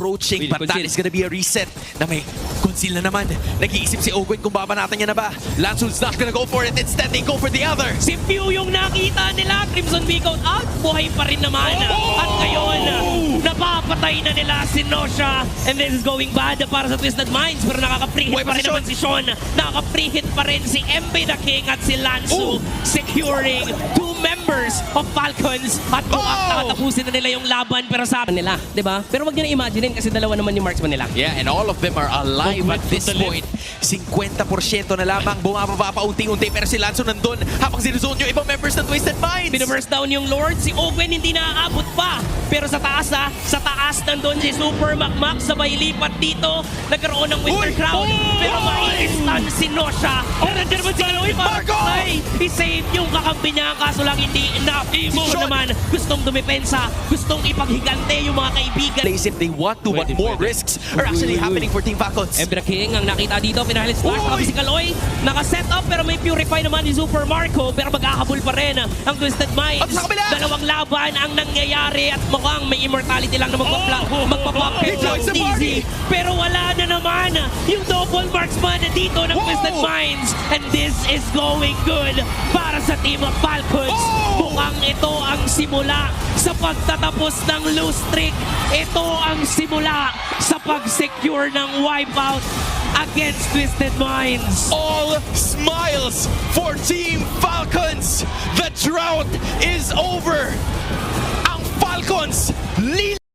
approaching, Will but that conceal. is gonna be a reset na may conceal na naman. Nag-iisip si Ogwen kung babanatan niya na ba. Lansun's not gonna go for it. Instead, they go for the other. Si Pew yung nakita nila, Crimson Beacon out, buhay pa rin naman. At ngayon, napapatay na nila si Nosha. And this is going bad para sa Twisted Minds. Pero nakaka-pre-hit Buhay pa pa rin si naman si Sean. Nakaka-pre-hit pa rin si MB the King at si Lansu. Securing two members of Falcons. At mukhang tatapusin na nila yung laban. Pero sa nila, di ba? Pero wag nyo na imaginein kasi dalawa naman yung marksman nila. Yeah, and all of them are alive Ogwen at this to the point. 50% na lamang bumababa pa unti-unti pero si Lanzo nandun habang sinuzon yung ibang members ng Twisted Minds. Binaburst down yung Lord. Si Ogwen hindi naaabot pa. Pero sa taas sa taas nandun si Super Makmak. Sabay lipat dito. Nagkaroon ng Winter Crown. Pero mai-stun si Nosha. Pero nandiyan naman si Aloy para Marco! i-save yung kakampi niya. Kaso lang hindi enough. Imo naman gustong dumipensa. Gustong ipaghigante yung mga kaibigan. Plays if they want to, but more risks are actually happening for Team Falcons. Embra King ang nakita dito, pinahalit splash, nakabi si Kaloy, naka-set up pero may purify naman ni Super Marco pero magkakabul pa rin ang Twisted Minds. At sa kabila! Dalawang laban ang nangyayari at mukhang may immortality lang na magpapop He joins the party! pero wala na naman yung double marksman dito ng Twisted Minds and this is going good para sa Team Falcons. Mukhang ito ang simula sa pagtatapos ng lose streak. Ito ang simula sa pag-secure ng wipeout against Twisted Minds. All smiles for Team Falcons. The drought is over. Ang Falcons